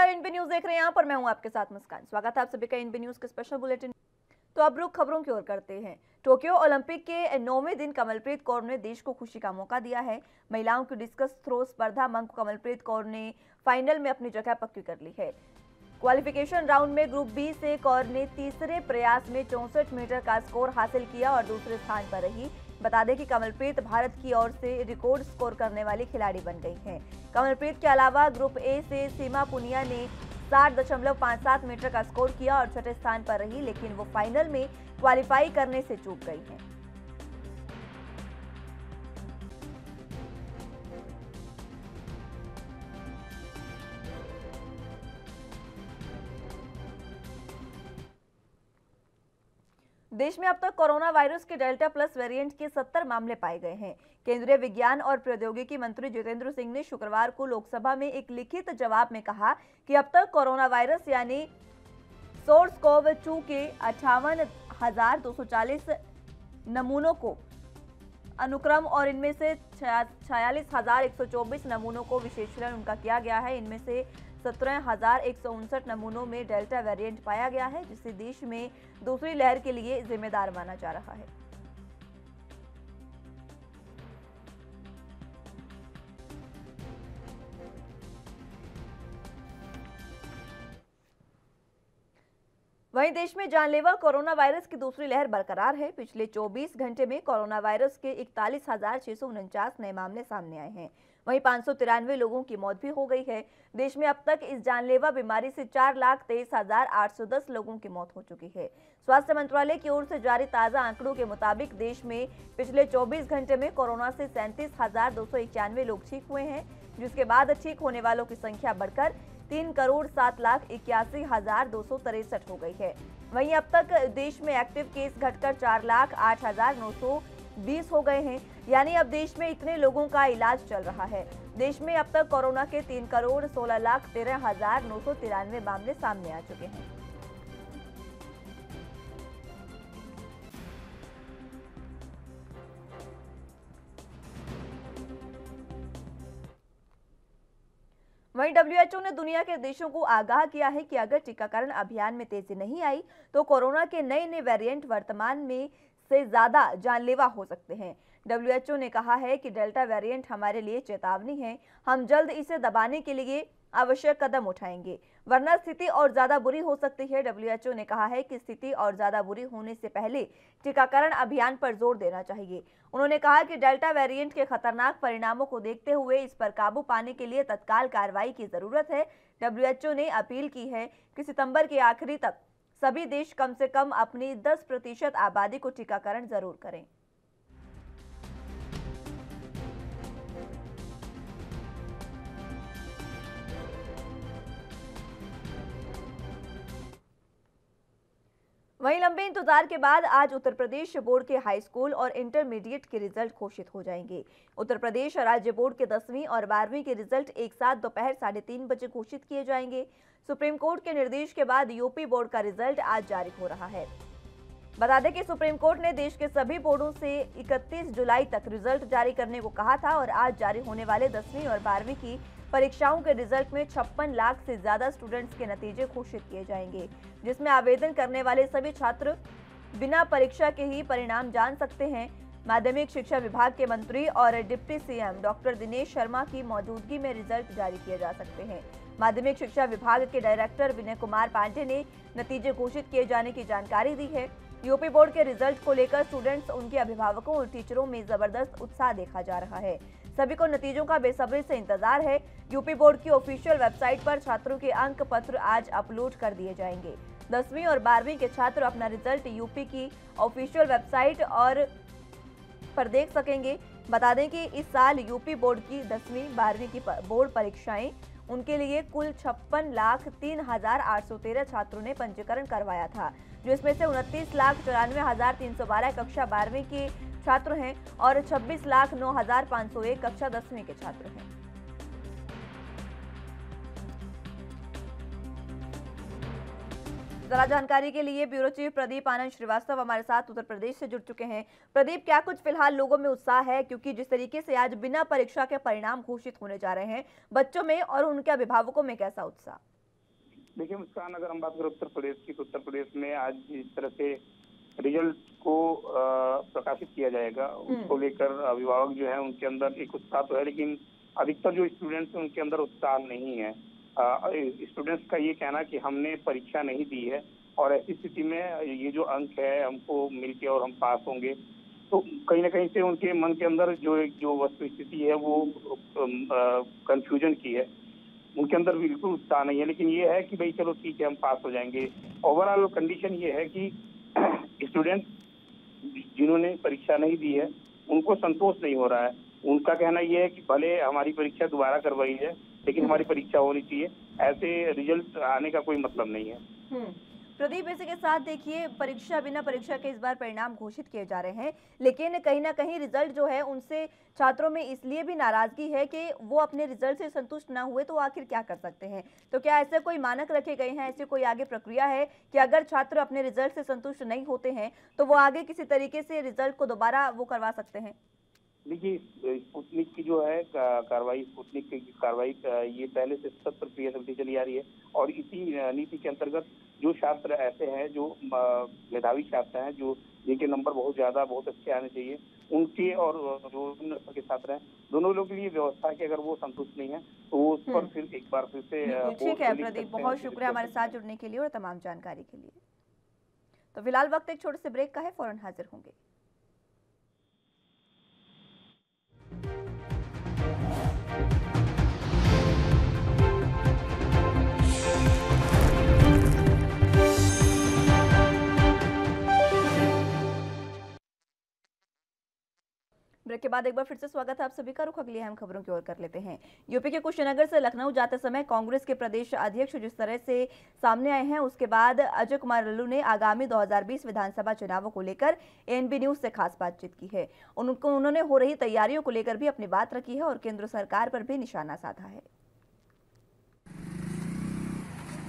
नमस्कार, NB news देख रहे हैं। यहाँ पर मैं हूँ आपके साथ मुस्कान। स्वागत है आप सभी का एनबी न्यूज के स्पेशल बुलेटिन। तो अब रुख खबरों की ओर करते हैं। टोक्यो ओलंपिक के 9वें दिन कमलप्रीत कौर ने देश को खुशी का मौका दिया है। महिलाओं की डिस्कस थ्रो स्पर्धा में कमलप्रीत कौर ने फाइनल में अपनी जगह पक्की कर ली है। क्वालिफिकेशन राउंड में ग्रुप बी से कौर ने तीसरे प्रयास में 64 मीटर का स्कोर हासिल किया और दूसरे स्थान पर रही। बता दें कि कमलप्रीत भारत की ओर से रिकॉर्ड स्कोर करने वाली खिलाड़ी बन गई हैं। कमलप्रीत के अलावा ग्रुप ए से सीमा पुनिया ने 60.57 मीटर का स्कोर किया और छठे स्थान पर रही, लेकिन वो फाइनल में क्वालिफाई करने से चूक गई हैं। देश में अब तक कोरोना वायरस के डेल्टा प्लस वेरिएंट के 70 मामले पाए गए हैं। केंद्रीय विज्ञान और प्रौद्योगिकी मंत्री जितेंद्र सिंह ने शुक्रवार को लोकसभा में एक लिखित जवाब में कहा कि अब तक कोरोना वायरस यानी SARS-CoV-2 के 58,240 नमूनों को अनुक्रम और इनमें से 46,124 नमूनों को विशेषण उनका किया गया है। इनमें से 17,159 नमूनों में डेल्टा वेरिएंट पाया गया है, जिसे देश में दूसरी लहर के लिए जिम्मेदार माना जा रहा है। वहीं देश में जानलेवा कोरोना वायरस की दूसरी लहर बरकरार है। पिछले 24 घंटे में कोरोना वायरस के 41,649 नए मामले सामने आए हैं। वहीं 593 लोगों की मौत भी हो गई है। देश में अब तक इस जानलेवा बीमारी से 4,23,810 लोगों की मौत हो चुकी है। स्वास्थ्य मंत्रालय की ओर से जारी ताजा आंकड़ों के मुताबिक देश में पिछले 24 घंटे में कोरोना से 37,291 लोग ठीक हुए हैं, जिसके बाद ठीक होने वालों की संख्या बढ़कर 3,07,81,263 हो गई है। वहीं अब तक देश में एक्टिव केस घटकर 4,08,920 हो गए हैं, यानी अब देश में इतने लोगों का इलाज चल रहा है। देश में अब तक कोरोना के 3,16,13,993 मामले सामने आ चुके हैं। वहीं WHO ने दुनिया के देशों को आगाह किया है कि अगर टीकाकरण अभियान में तेजी नहीं आई तो कोरोना के नए वेरिएंट वर्तमान में से ज्यादा जानलेवा हो सकते हैं। WHO ने कहा है कि डेल्टा वेरिएंट हमारे लिए चेतावनी है। हम जल्द इसे दबाने के लिए आवश्यक कदम उठाएंगे, वरना स्थिति और ज्यादा बुरी हो सकती है। WHO ने कहा है कि स्थिति और ज्यादा बुरी होने से पहले टीकाकरण अभियान पर जोर देना चाहिए। उन्होंने कहा कि डेल्टा वेरिएंट के खतरनाक परिणामों को देखते हुए इस पर काबू पाने के लिए तत्काल कार्रवाई की जरूरत है। WHO ने अपील की है कि सितंबर के आखिरी तक सभी देश कम से कम अपनी 10% आबादी को टीकाकरण जरूर करें। वहीं लंबे इंतजार के बाद आज उत्तर प्रदेश बोर्ड के हाई स्कूल और इंटरमीडिएट के रिजल्ट घोषित हो जाएंगे। उत्तर प्रदेश राज्य बोर्ड के 10वीं और 12वीं के रिजल्ट एक साथ दोपहर 3:30 बजे घोषित किए जाएंगे। सुप्रीम कोर्ट के निर्देश के बाद यूपी बोर्ड का रिजल्ट आज जारी हो रहा है। बता दें कि सुप्रीम कोर्ट ने देश के सभी बोर्डों से 31 जुलाई तक रिजल्ट जारी करने को कहा था और आज जारी होने वाले 10वीं और 12वीं की परीक्षाओं के रिजल्ट में 56 लाख से ज्यादा स्टूडेंट्स के नतीजे घोषित किए जाएंगे, जिसमें आवेदन करने वाले सभी छात्र बिना परीक्षा के ही परिणाम जान सकते हैं। माध्यमिक शिक्षा विभाग के मंत्री और deputy CM doctor Dinesh Sharma की मौजूदगी में रिजल्ट जारी किए जा सकते हैं। माध्यमिक शिक्षा विभाग के डायरेक्टर विनय कुमार पांडे ने नतीजे घोषित किए जाने की जानकारी दी है। यूपी बोर्ड के रिजल्ट को लेकर स्टूडेंट्स, उनके अभिभावकों और टीचरों में जबरदस्त उत्साह देखा जा रहा है। सभी को नतीजों का बेसब्री से इंतजार है। यूपी बोर्ड की ऑफिशियल वेबसाइट पर छात्रों के अंक पत्र आज अपलोड कर दिए जाएंगे। 10वीं और 12वीं के छात्र अपना रिजल्ट यूपी की ऑफिशियल वेबसाइट और पर देख सकेंगे। बता दें कि इस साल यूपी बोर्ड की 10वीं 12वीं की बोर्ड परीक्षाएं उनके लिए कुल 56,03,813 छात्रों ने पंजीकरण करवाया था, जिसमें से 29,94,312 कक्षा 12वीं के छात्र हैं और 26,09,501 कक्षा 10वीं के छात्र हैं। जरा जानकारी के लिए ब्यूरो चीफ प्रदीप आनंद श्रीवास्तव हमारे साथ उत्तर प्रदेश से जुड़ चुके हैं। प्रदीप, क्या कुछ फिलहाल लोगों में उत्साह है, क्योंकि जिस तरीके से आज बिना परीक्षा के परिणाम घोषित होने जा रहे हैं, बच्चों में और उनके अभिभावकों में कैसा उत्साह? देखिए मुस्कान, अगर हम बात करें उत्तर प्रदेश की, तो उत्तर प्रदेश में आज जिस तरह से रिजल्ट को प्रकाशित किया जाएगा, उसको लेकर अभिभावक जो है उनके अंदर एक उत्साह तो है, लेकिन अधिकतर जो स्टूडेंट्स हैं उनके अंदर उत्साह नहीं है। स्टूडेंट्स का ये कहना कि हमने परीक्षा नहीं दी है और ऐसी स्थिति में ये जो अंक है हमको मिलके और हम पास होंगे, तो कहीं ना कहीं से उनके मन के अंदर जो वस्तु स्थिति है वो कंफ्यूजन की है। उनके अंदर बिल्कुल उत्साह नहीं है, लेकिन ये है कि भाई चलो ठीक है हम पास हो जाएंगे। ओवरऑल कंडीशन ये है कि स्टूडेंट जिन्होंने परीक्षा नहीं दी है उनको संतोष नहीं हो रहा है। उनका कहना ये है कि भले हमारी परीक्षा दोबारा करवाई है, लेकिन हमारी परीक्षा होनी चाहिए, ऐसे रिजल्ट आने का कोई मतलब नहीं है। प्रदीप, इसी के साथ देखिए, परीक्षा बिना परीक्षा के इस बार परिणाम घोषित किए जा रहे हैं, लेकिन कहीं ना कहीं रिजल्ट जो है उनसे छात्रों में इसलिए भी नाराजगी है कि वो अपने रिजल्ट से संतुष्ट ना हुए तो आखिर क्या कर सकते हैं। तो क्या ऐसे कोई मानक रखे गए हैं, ऐसी कोई आगे प्रक्रिया है कि अगर छात्र अपने रिजल्ट से संतुष्ट नहीं होते हैं तो वो आगे किसी तरीके से रिजल्ट को दोबारा वो करवा सकते हैं? देखिए, स्पुतनिक की जो है कार्रवाई, स्पुतनिक की कार्रवाई ये पहले से सतत प्रक्रिया चलती चली आ रही है और इसी नीति के अंतर्गत जो छात्र ऐसे हैं जो मेधावी छात्र हैं, जो जिनके नंबर बहुत ज्यादा बहुत अच्छे आने चाहिए, उनके और जो निम्न स्तर के छात्र हैं, दोनों लोगों के लिए व्यवस्था है कि अगर वो संतुष्ट नहीं है तो वो उस पर फिर एक बार फिर से ठीक है प्रदीप, बहुत शुक्रिया हमारे साथ जुड़ने के लिए और तमाम जानकारी के लिए। तो फिलहाल वक्त एक छोटे से ब्रेक का है, फौरन हाजिर होंगे। ब्रेक के बाद एक बार फिर से स्वागत है आप सभी का। रुख अगली अहम खबरों की ओर कर लेते हैं। यूपी के कुशीनगर से लखनऊ जाते समय कांग्रेस के प्रदेश अध्यक्ष जिस तरह से सामने आए हैं, उसके बाद अजय कुमार लल्लू ने आगामी 2020 विधानसभा चुनावों को लेकर एएनबी न्यूज से खास बातचीत की है। उन्होंने हो रही तैयारियों को लेकर भी अपनी बात रखी है और केंद्र सरकार पर भी निशाना साधा है।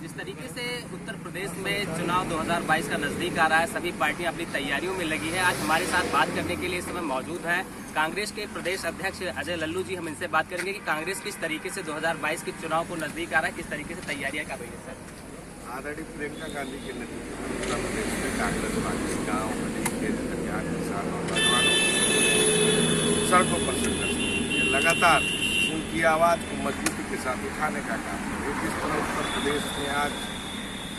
जिस तरीके से उत्तर प्रदेश में चुनाव 2022 का नजदीक आ रहा है, सभी पार्टियां अपनी तैयारियों में लगी है। आज हमारे साथ बात करने के लिए इस समय मौजूद है कांग्रेस के प्रदेश अध्यक्ष अजय लल्लू जी। हम इनसे बात करेंगे कि कांग्रेस किस तरीके से 2022 के चुनाव को नजदीक आ रहा है, किस तरीके से तैयारियां कर रही है। सर, आदरणीय प्रियंका गांधी के नेतृत्व में उत्तर प्रदेश में कांग्रेस पार्टी गाँव कन्या किसान और नौजवानों सड़कों पर संघर्ष लगातार उनकी आवाज को मजबूती के साथ उठाने का काम करे। जिस तरह उत्तर प्रदेश में आज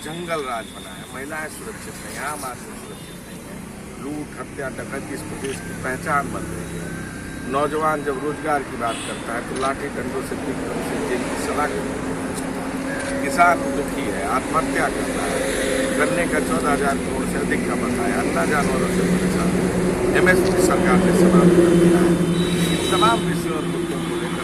जंगल राज बना है, महिलाएं सुरक्षित नहीं है, आम आदमी सुरक्षित नहीं है, लूट हत्या डकैती इस प्रदेश की पहचान बन रही है। नौजवान जब रोजगार की बात करता है तो लाठी डंडों से पीट कर उसे जेल की सलाह करती है। किसान दुखी है, आत्महत्या करता है, गन्ने का 14,000 करोड़ से अधिक का बकाया, अन्ना जानवरों से परेशान, MSP सरकार ने समाप्त कर दिया है। इन तमाम विषयों और मुद्दों को लेकर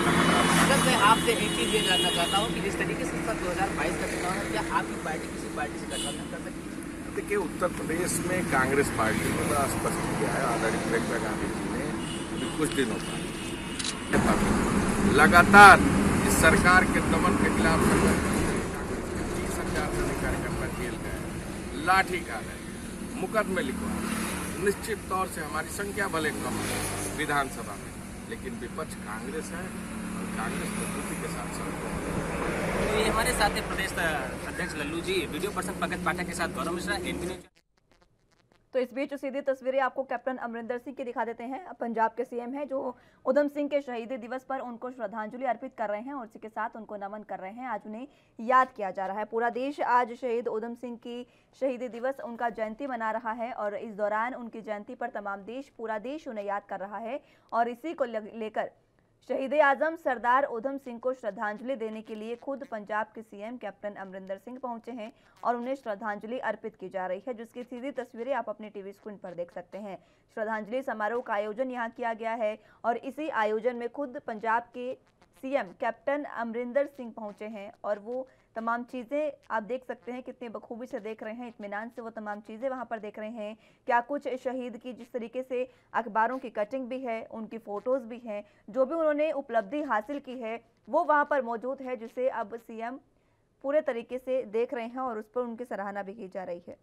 अगर मैं आपसे एक चीज ये जानना चाहता हूँ कि जिस तरीके से 2022 का चुनाव है, क्या आपकी पार्टी किसी पार्टी से गठबंधन कर सकती है? देखिए, उत्तर प्रदेश में कांग्रेस पार्टी ने बड़ा स्पष्ट किया है आदरणीय प्रियंका गांधी जी ने अभी कुछ दिनों पहले लगातार इस सरकार के दमन के खिलाफ संघर्ष कर रही है। 30,000 से अधिक कार्यकर्ता जेल गए, लाठी काटे, मुकदमे लिखवाए। निश्चित तौर से हमारी संख्या भले कम है विधानसभा में, लेकिन विपक्ष कांग्रेस है और कांग्रेस मजबूती के साथ तो ये हमारे साथ है प्रदेश अध्यक्ष लल्लू जी। वीडियो पर्सन पंकज पाठक के साथ गौरव मिश्रा, एएनबी न्यूज। तो इस बीच सीधी तस्वीरें आपको कैप्टन अमरिंदर सिंह की दिखा देते हैं। पंजाब के सीएम हैं जो उधम सिंह के शहीदी दिवस पर उनको श्रद्धांजलि अर्पित कर रहे हैं और इसी के साथ उनको नमन कर रहे हैं। आज उन्हें याद किया जा रहा है। पूरा देश आज शहीद उधम सिंह की शहीदी दिवस, उनका जयंती मना रहा है और इस दौरान उनकी जयंती पर तमाम पूरा देश उन्हें याद कर रहा है और इसी को लेकर शहीद आजम सरदार उधम सिंह को श्रद्धांजलि देने के लिए खुद पंजाब के सीएम कैप्टन अमरिंदर सिंह पहुंचे हैं और उन्हें श्रद्धांजलि अर्पित की जा रही है, जिसकी सीधी तस्वीरें आप अपने टीवी स्क्रीन पर देख सकते हैं। श्रद्धांजलि समारोह का आयोजन यहां किया गया है और इसी आयोजन में खुद पंजाब के सीएम कैप्टन अमरिंदर सिंह पहुंचे हैं और वो तमाम चीज़ें आप देख सकते हैं, कितने बखूबी से देख रहे हैं, इत्मीनान से वो तमाम चीज़ें वहां पर देख रहे हैं। क्या कुछ शहीद की जिस तरीके से अखबारों की कटिंग भी है, उनकी फ़ोटोज़ भी हैं, जो भी उन्होंने उपलब्धि हासिल की है वो वहां पर मौजूद है, जिसे अब सीएम पूरे तरीके से देख रहे हैं और उस पर उनकी सराहना भी की जा रही है।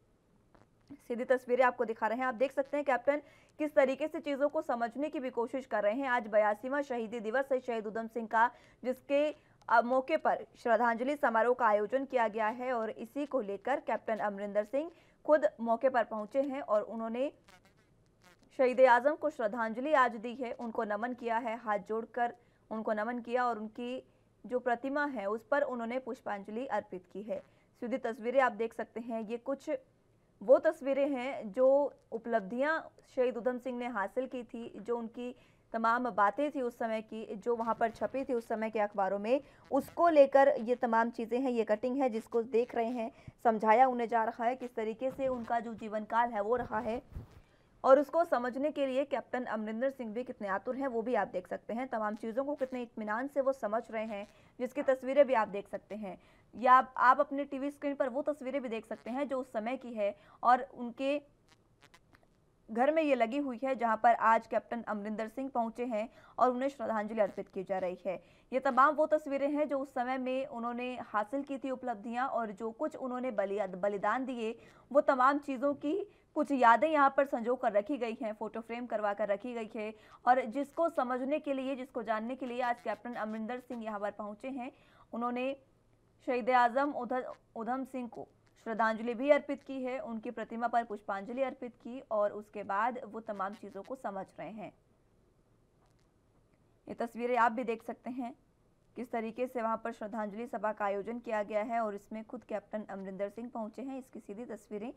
सीधी तस्वीरें आपको दिखा रहे हैं। आप देख सकते हैं कैप्टन किस तरीके से चीज़ों को समझने की भी कोशिश कर रहे हैं। आज 82वां शहीदी दिवस है शहीद उधम सिंह का, जिसके मौके पर श्रद्धांजलि समारोह का आयोजन किया गया है और इसी को लेकर कैप्टन अमरिंदर सिंह खुद मौके पर पहुंचे हैं और उन्होंने शहीद आजम को श्रद्धांजलि आज दी है, उनको नमन किया है, हाथ जोड़कर उनको नमन किया और उनकी जो प्रतिमा है उस पर उन्होंने पुष्पांजलि अर्पित की है। सीधी तस्वीरें आप देख सकते हैं, ये कुछ वो तस्वीरें हैं जो उपलब्धियां शहीद उधम सिंह ने हासिल की थी, जो उनकी तमाम बातें थी उस समय की, जो वहां पर छपी थी उस समय के अखबारों में, उसको लेकर ये तमाम चीज़ें हैं। ये कटिंग है जिसको देख रहे हैं, समझाया उन्हें जा रहा है किस तरीके से उनका जो जीवन काल है वो रहा है और उसको समझने के लिए कैप्टन अमरिंदर सिंह भी कितने आतुर हैं वो भी आप देख सकते हैं। तमाम चीज़ों को कितने इत्मीनान से वो समझ रहे हैं, जिसकी तस्वीरें भी आप देख सकते हैं, या आप अपने टीवी स्क्रीन पर वो तस्वीरें भी देख सकते हैं जो उस समय की है और उनके घर में ये लगी हुई है जहां पर आज कैप्टन अमरिंदर सिंह पहुंचे हैं और उन्हें श्रद्धांजलि अर्पित की जा रही है। ये तमाम वो तस्वीरें हैं जो उस समय में उन्होंने हासिल की थी उपलब्धियां और जो कुछ उन्होंने बलिदान दिए, वो तमाम चीज़ों की कुछ यादें यहाँ पर संजो कर रखी गई हैं, फोटो फ्रेम करवा कर रखी गई है और जिसको समझने के लिए, जिसको जानने के लिए आज कैप्टन अमरिंदर सिंह यहाँ पर पहुंचे हैं। उन्होंने शहीद आजम उधम सिंह को श्रद्धांजलि भी अर्पित की है, उनकी प्रतिमा पर पुष्पांजलि अर्पित की और उसके बाद वो तमाम चीज़ों को समझ रहे हैं। ये तस्वीरें आप भी देख सकते हैं किस तरीके से वहां पर श्रद्धांजलि सभा का आयोजन किया गया है और इसमें खुद कैप्टन अमरिंदर सिंह पहुंचे हैं। इसकी सीधी तस्वीरें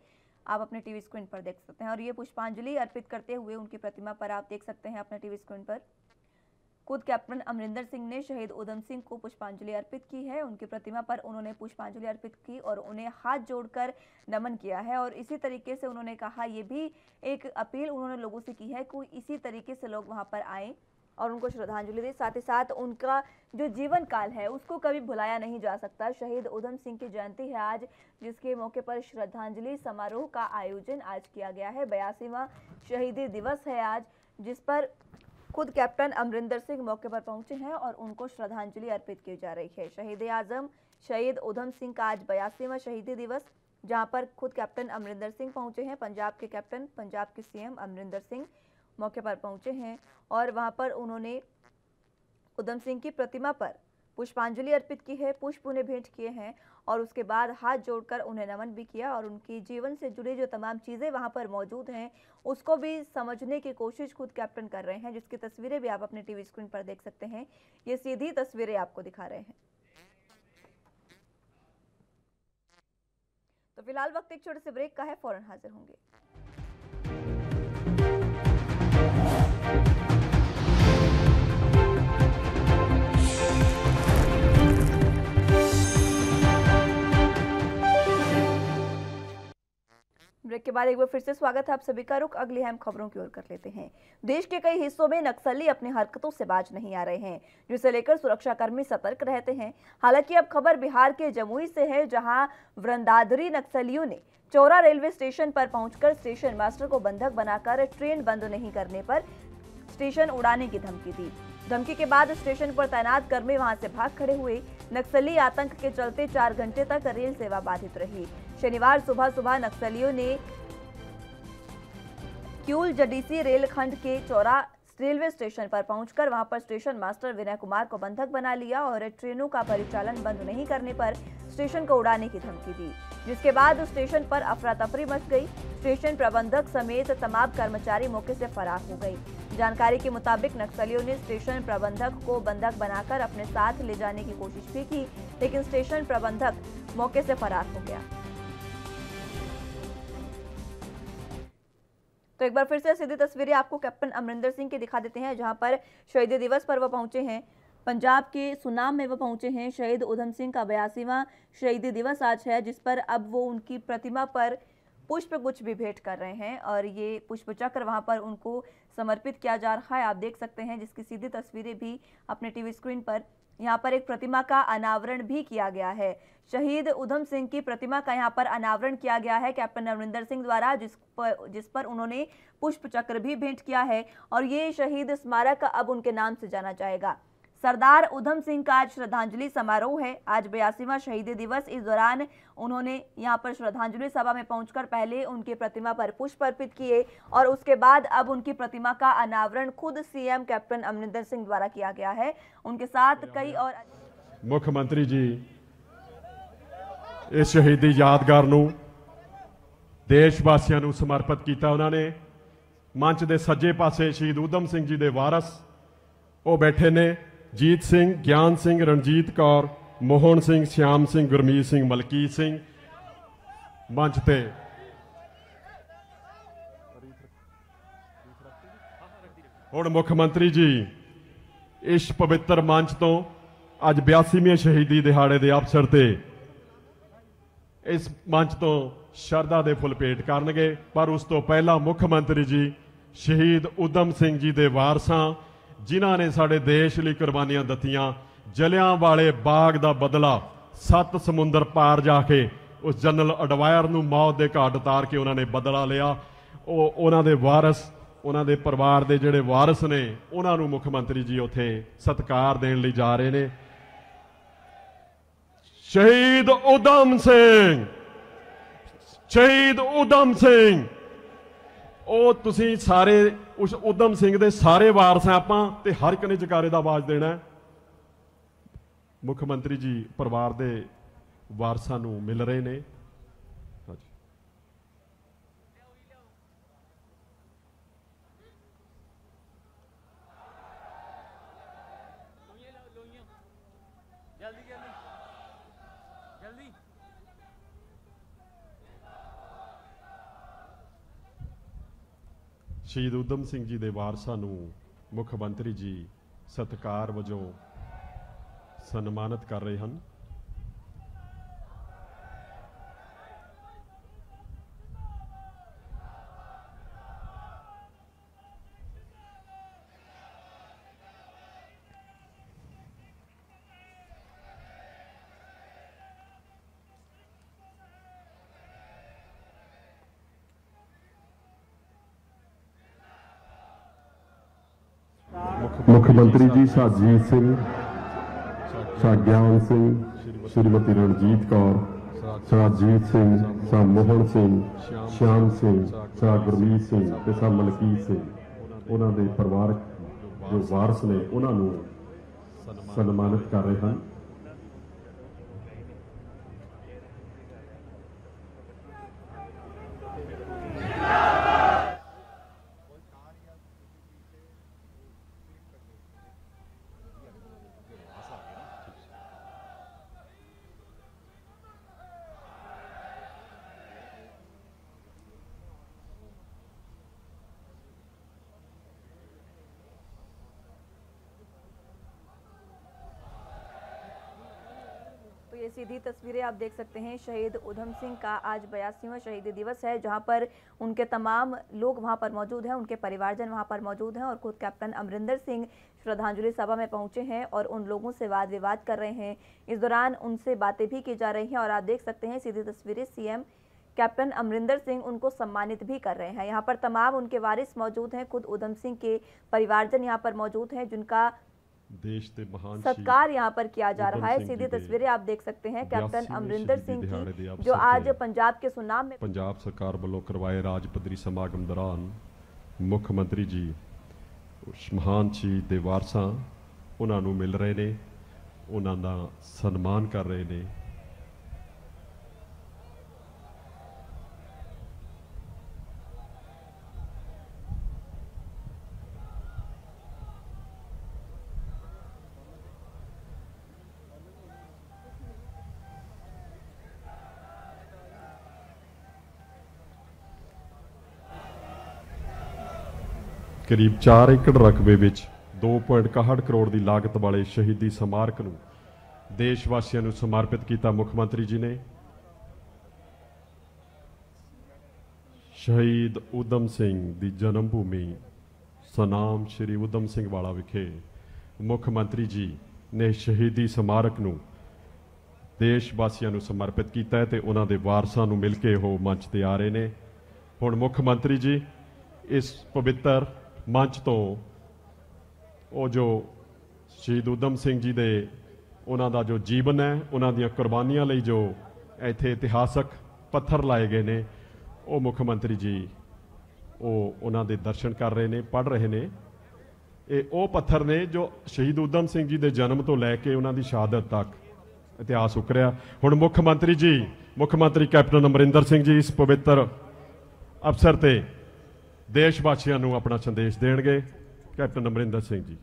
आप अपने टीवी स्क्रीन पर देख सकते हैं और ये पुष्पांजलि अर्पित करते हुए उनकी प्रतिमा पर आप देख सकते हैं अपने टीवी स्क्रीन पर खुद कैप्टन अमरिंदर सिंह ने शहीद उधम सिंह को पुष्पांजलि अर्पित की है। उनकी प्रतिमा पर उन्होंने पुष्पांजलि अर्पित की और उन्हें हाथ जोड़कर नमन किया है और इसी तरीके से उन्होंने कहा, ये भी एक अपील उन्होंने लोगों से की है कि इसी तरीके से लोग वहां पर आएँ और उनको श्रद्धांजलि दें। साथ ही साथ उनका जो जीवन काल है उसको कभी भुलाया नहीं जा सकता। शहीद उधम सिंह की जयंती है आज, जिसके मौके पर श्रद्धांजलि समारोह का आयोजन आज किया गया है। 82वां शहीदी दिवस है आज, जिस पर खुद कैप्टन अमरिंदर सिंह मौके पर पहुंचे हैं और उनको श्रद्धांजलि अर्पित की जा रही है। शहीद आजम शहीद उधम सिंह का आज 82वां शहीदी दिवस, जहां पर खुद कैप्टन अमरिंदर सिंह पहुंचे हैं। पंजाब के कैप्टन, पंजाब के सीएम अमरिंदर सिंह मौके पर पहुंचे हैं और वहां पर उन्होंने उधम सिंह की प्रतिमा पर पुष्पांजलि अर्पित की है, पुष्प उन्हें भेंट किए हैं और उसके बाद हाथ जोड़कर उन्हें नमन भी किया और उनकी जीवन से जुड़ी जो तमाम चीज़ें वहां पर मौजूद हैं उसको भी समझने की कोशिश खुद कैप्टन कर रहे हैं, जिसकी तस्वीरें भी आप अपने टीवी स्क्रीन पर देख सकते हैं। ये सीधी तस्वीरें आपको दिखा रहे हैं। तो फिलहाल वक्त एक छोटे से ब्रेक का है, फौरन हाजिर होंगे। ब्रेक के बाद एक बार फिर से स्वागत है आप सभी का। रुख अगली अहम खबरों की ओर कर लेते हैं। देश के कई हिस्सों में नक्सली अपनी हरकतों से बाज नहीं आ रहे हैं, जिसे लेकर सुरक्षाकर्मी सतर्क रहते हैं। हालांकि अब खबर बिहार के जमुई से है, जहां वृंदाधरी नक्सलियों ने चौरा रेलवे स्टेशन पर पहुंचकर स्टेशन मास्टर को बंधक बनाकर ट्रेन बंद नहीं करने पर स्टेशन उड़ाने की धमकी दी। धमकी के बाद स्टेशन पर तैनात कर्मी वहां से भाग खड़े हुए। नक्सली आतंक के चलते 4 घंटे तक रेल सेवा बाधित रही। शनिवार सुबह नक्सलियों ने क्यूल जडीसी रेलखंड के चौरा रेलवे स्टेशन पर पहुंचकर वहां पर स्टेशन मास्टर विनय कुमार को बंधक बना लिया और ट्रेनों का परिचालन बंद नहीं करने पर स्टेशन को उड़ाने की धमकी दी, जिसके बाद स्टेशन पर अफरा तफरी मच गई। स्टेशन प्रबंधक समेत तमाम कर्मचारी मौके से फरार हो गए। जानकारी के मुताबिक नक्सलियों ने स्टेशन प्रबंधक को बंधक बनाकर अपने साथ ले जाने की कोशिश भी की, लेकिन स्टेशन प्रबंधक मौके से फरार हो गया। तो एक बार फिर से सीधी तस्वीरें आपको कैप्टन अमरिंदर सिंह की दिखा देते हैं, जहां पर शहीदी दिवस पर वह पहुंचे हैं। पंजाब के सुनाम में वह पहुंचे हैं। शहीद उधम सिंह का 82वां शहीदी दिवस आज है, जिस पर अब वो उनकी प्रतिमा पर पुष्प गुच्छ भी भेंट कर रहे हैं और ये पुष्प चक्र वहां पर उनको समर्पित किया जा रहा है। आप देख सकते हैं, जिसकी सीधी तस्वीरें भी अपने टीवी स्क्रीन पर। यहाँ पर एक प्रतिमा का अनावरण भी किया गया है। शहीद उधम सिंह की प्रतिमा का यहाँ पर अनावरण किया गया है कैप्टन अमरिंदर सिंह द्वारा, जिस पर उन्होंने पुष्प चक्र भी भेंट किया है और ये शहीद स्मारक अब उनके नाम से जाना जाएगा। सरदार उधम सिंह का आज श्रद्धांजलि समारोह है। आज 82वां शहीदी दिवस। इस दौरान उन्होंने यहाँ पर श्रद्धांजलि सभा में पहुंचकर पहले उनकी प्रतिमा पर पुष्प अर्पित किए और उसके बाद अब उनकी प्रतिमा का अनावरण खुद सीएम कैप्टन अमरिंदर सिंह द्वारा किया गया है। उनके साथ कई और मुख मंत्री जी इस शहीदी यादगार नूं देश वासियों नूं समर्पित किया। उन्होंने मंच के सज्जे पासे शहीद उधम सिंह जी के वारस वो बैठे ने, जीत सिंह, ज्ञान सिंह, रणजीत कौर, मोहन सिंह, श्याम सिंह, गुरमीत सिंह, मलकीत सिंह मंच पे हुण मुख्यमंत्री जी इस पवित्र मंच तो अज 82वें शहीदी दिहाड़े के अवसर से इस मंच तो शरधा के फुल भेंट करनगे। पर उस तो पहला मुख्यमंत्री जी शहीद उधम सिंह जी के वारसां जिन्हां ने साडे देश लई कुर्बानियां दित्तियां, जलियांवाले बाग का बदला 7 समुंदर पार जाके उस जनरल अडवायर नूं मौत के घाट उतार के उन्होंने बदला लिया। उन्हां दे वारस, उन्हां दे परिवार के जिहड़े वारस ने उन्हां नूं मुख्यमंत्री जी उत्थे सत्कार देण लई जा रहे ने। शहीद उधम सिंह, शहीद उधम सिंह, ਉਹ ਤੁਸੀਂ ਸਾਰੇ उस उधम सिंह ਦੇ ਸਾਰੇ ਵਾਰਸ ਆ ਆਪਾਂ ਤੇ ਹਰ ਇੱਕ ਨੇ ਜਕਾਰੇ ਦਾ ਆਵਾਜ਼ ਦੇਣਾ ਹੈ। ਮੁੱਖ ਮੰਤਰੀ ਜੀ ਪਰਿਵਾਰ ਦੇ ਵਾਰਸਾਂ ਨੂੰ ਮਿਲ ਰਹੇ ਨੇ। ਹਾਂਜੀ शहीद उधम सिंह जी के वारसां नूं मुख मंत्री जी सत्कार वजों सन्मानित कर रहे हैं। मुख्यमंत्री जी शाह जीत सिंह, शाह ज्ञान सिंह, श्रीमती रणजीत कौर, शाह जीत सिंह, शाह मोहन सिंह, श्याम सिंह, शाह गुरमीत सिंह ते शाह मलकीत सिंह उन्हां दे परिवारक जो वारस ने उन्हां नूं सन्मानित कर रहे हैं। तो ये सीधी तस्वीरें आप देख सकते हैं। शहीद उधम सिंह का आज 82वां शहीदी दिवस है, जहां पर उनके तमाम लोग वहां पर मौजूद हैं, उनके परिवारजन वहां पर मौजूद हैं और खुद कैप्टन अमरिंदर सिंह श्रद्धांजलि सभा में पहुंचे हैं और उन लोगों से वाद विवाद कर रहे हैं। इस दौरान उनसे बातें भी की जा रही हैं और आप देख सकते हैं सीधी तस्वीरें, सीएम कैप्टन अमरिंदर सिंह उनको सम्मानित भी कर रहे हैं। यहाँ पर तमाम उनके वारिस मौजूद हैं, खुद उधम सिंह के परिवारजन यहाँ पर मौजूद हैं, जिनका देश के महान सत्कार यहाँ पर किया जा रहा है। सीधी तस्वीरें आप देख सकते हैं कैप्टन अमरिंदर सिंह की, जो आज पंजाब के सुनाम में पंजाब सरकार वालों करवाए राज पद्धरी समागम दौरान मुख्यमंत्री जी उस महान शहीद के वारसां उन्हां नूं मिल रहे ने, उन्हां दा सन्मान कर रहे ने। करीब 4 एकड़ रकबे विच 2.61 करोड़ की लागत वाले शहीदी स्मारक नूं देशवासियों नूं समर्पित किया मुख्यमंत्री जी ने। शहीद उधम सिंह की जन्म भूमि सनाम श्री उधम सिंह वाला विखे मुख्यमंत्री जी ने शहीदी स्मारक नूं देशवासियों नूं समर्पित किया ते उन्हां दे वारसां नूं मिल के वो मंच ते आ रहे ने। हुण मुख्यमंत्री जी इस पवित्र मंच तो वो जो शहीद उधम सिंह जी दे उन्हां दा जो जीवन है, उन्हां दियां कुर्बानियां लई जो इत्थे इतिहासक पत्थर लाए गए ने, वो मुख्यमंत्री जी वो उन्हां दे दर्शन कर रहे ने, पढ़ रहे ने। ਇਹ ਉਹ ਪੱਥਰ ਨੇ ਜੋ ਸ਼ਹੀਦ ਊਧਮ ਸਿੰਘ ਜੀ ਦੇ ਜਨਮ ਤੋਂ ਲੈ ਕੇ ਉਹਨਾਂ ਦੀ ਸ਼ਹਾਦਤ ਤੱਕ ਇਤਿਹਾਸ ਉਕਰਿਆ। ਹੁਣ ਮੁੱਖ ਮੰਤਰੀ ਕੈਪਟਨ ਅਮਰਿੰਦਰ ਸਿੰਘ ਜੀ ਇਸ ਪਵਿੱਤਰ ਅਵਸਰ ਤੇ ਦੇਸ਼ ਵਾਸੀਆਂ ਨੂੰ ਆਪਣਾ ਸੰਦੇਸ਼ ਦੇਣਗੇ। ਕੈਪਟਨ ਅਮਰਿੰਦਰ ਸਿੰਘ ਜੀ।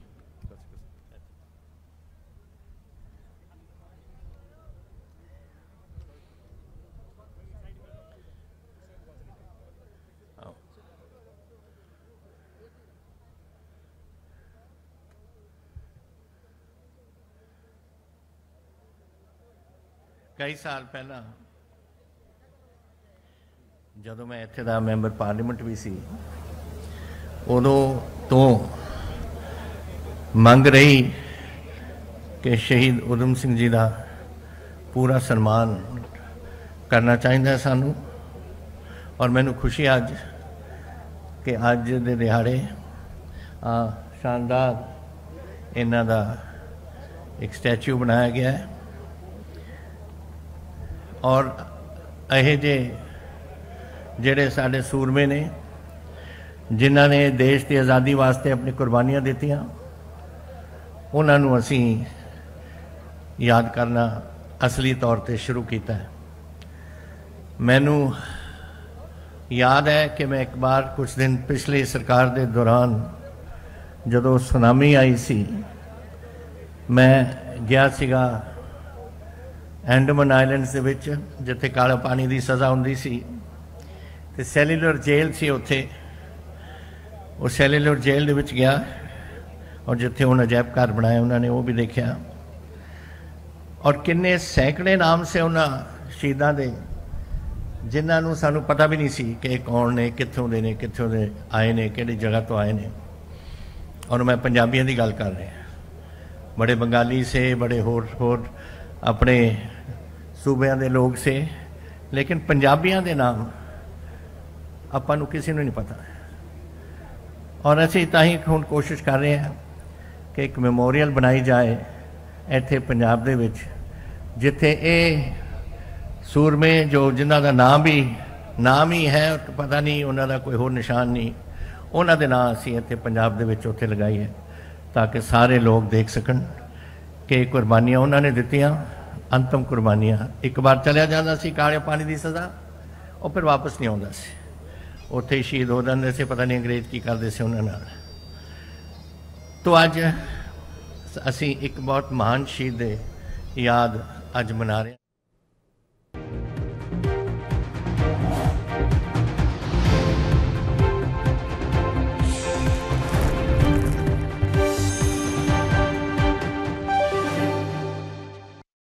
कई साल पहला ਜਦੋਂ मैं ਇੱਥੇ ਦਾ ਮੈਂਬਰ ਪਾਰਲੀਮੈਂਟ भी सी ਉਦੋਂ ਤੋਂ ਮੰਗ ਰਹੀ ਕਿ ਸ਼ਹੀਦ ਊਧਮ ਸਿੰਘ ਜੀ ਦਾ ਪੂਰਾ ਸਨਮਾਨ ਕਰਨਾ ਚਾਹੀਦਾ ਸਾਨੂੰ। ਔਰ ਮੈਨੂੰ ਖੁਸ਼ੀ ਅੱਜ ਕਿ ਅੱਜ ਦੇ ਦਿਹਾੜੇ ਸ਼ਾਨਦਾਰ ਇਹਨਾਂ ਦਾ ਇੱਕ ਸਟੈਚੂ ਬਣਾਇਆ ਗਿਆ ਹੈ। और ਇਹ ਜਿਹੜੇ ਸਾਡੇ ਸੂਰਮੇ ਨੇ ਜਿਨ੍ਹਾਂ ਨੇ ਦੇਸ਼ ਦੀ ਆਜ਼ਾਦੀ ਵਾਸਤੇ ਆਪਣੀ ਕੁਰਬਾਨੀਆਂ ਦਿੱਤੀਆਂ ਉਹਨਾਂ ਨੂੰ ਅਸੀਂ ਯਾਦ ਕਰਨਾ ਅਸਲੀ ਤੌਰ ਤੇ ਸ਼ੁਰੂ ਕੀਤਾ ਹੈ। ਮੈਨੂੰ ਯਾਦ ਹੈ ਕਿ ਮੈਂ ਇੱਕ ਵਾਰ ਕੁਝ ਦਿਨ ਪਿਛਲੀ ਸਰਕਾਰ ਦੇ ਦੌਰਾਨ ਜਦੋਂ ਸੁਨਾਮੀ ਆਈ ਸੀ ਮੈਂ ਗਿਆ ਸੀਗਾ ਐਂਡਮਨ ਆਈਲੈਂਡਸ ਦੇ ਵਿੱਚ ਜਿੱਥੇ ਕਾਲਾ ਪਾਣੀ ਦੀ ਸਜ਼ਾ ਹੁੰਦੀ ਸੀ ਤੇ ਸੈਲੂਲਰ ਜੇਲ੍ਹ ਸੀ ਉੱਥੇ। ਉਹ ਸੈਲੂਲਰ ਜੇਲ੍ਹ ਦੇ ਵਿੱਚ ਗਿਆ ਔਰ ਜਿੱਥੇ ਹੁਣ ਅਜਾਇਬ ਘਰ ਬਣਾਇਆ ਉਹਨਾਂ ਨੇ ਉਹ ਵੀ ਦੇਖਿਆ। ਔਰ ਕਿੰਨੇ ਸੈਂਕੜੇ ਨਾਮ ਸੇ ਉਹਨਾਂ ਸ਼ਹੀਦਾਂ ਦੇ ਜਿਨ੍ਹਾਂ ਨੂੰ ਸਾਨੂੰ ਪਤਾ ਵੀ ਨਹੀਂ ਸੀ ਕਿ ਇਹ ਕੌਣ ਨੇ, ਕਿੱਥੋਂ ਦੇ ਨੇ, ਕਿੱਥੋਂ ਦੇ ਆਏ ਨੇ, ਕਿਹੜੀ ਜਗ੍ਹਾ ਤੋਂ ਆਏ ਨੇ। ਔਰ ਮੈਂ ਪੰਜਾਬੀਆਂ ਦੀ ਗੱਲ ਕਰ ਰਿਹਾ। ਬੜੇ ਬੰਗਾਲੀ ਸੇ, ਬੜੇ ਹੋਰ अपने सूबे के लोग से, लेकिन पंजाबियों के नाम आपां नूं किसी नूं नहीं पता। और असीं तां ही हुण कोशिश कर रहे हैं कि एक मैमोरीअल बनाई जाए इत्थे पंजाब दे विच जिथे ये सूरमे जो जिन्हां दा नाम ही है पता नहीं, उन्हां दा कोई होर निशान नहीं, उन्हां दे नाम असीं इत्थे पंजाब दे विच उत्थे लगाईए ताकि सारे लोग देख सकन कि कुर्बानियाँ उन्होंने दित्तियां, अंतिम कुर्बानियाँ। एक बार चलिया जाता सी काले पानी की सज़ा और फिर वापस नहीं आता सी, उत्थे ही शहीद हो जाते से, पता नहीं अंग्रेज की करते से उन्होंने। तो अज असी एक बहुत महान शहीद याद अज मना रहे हैं।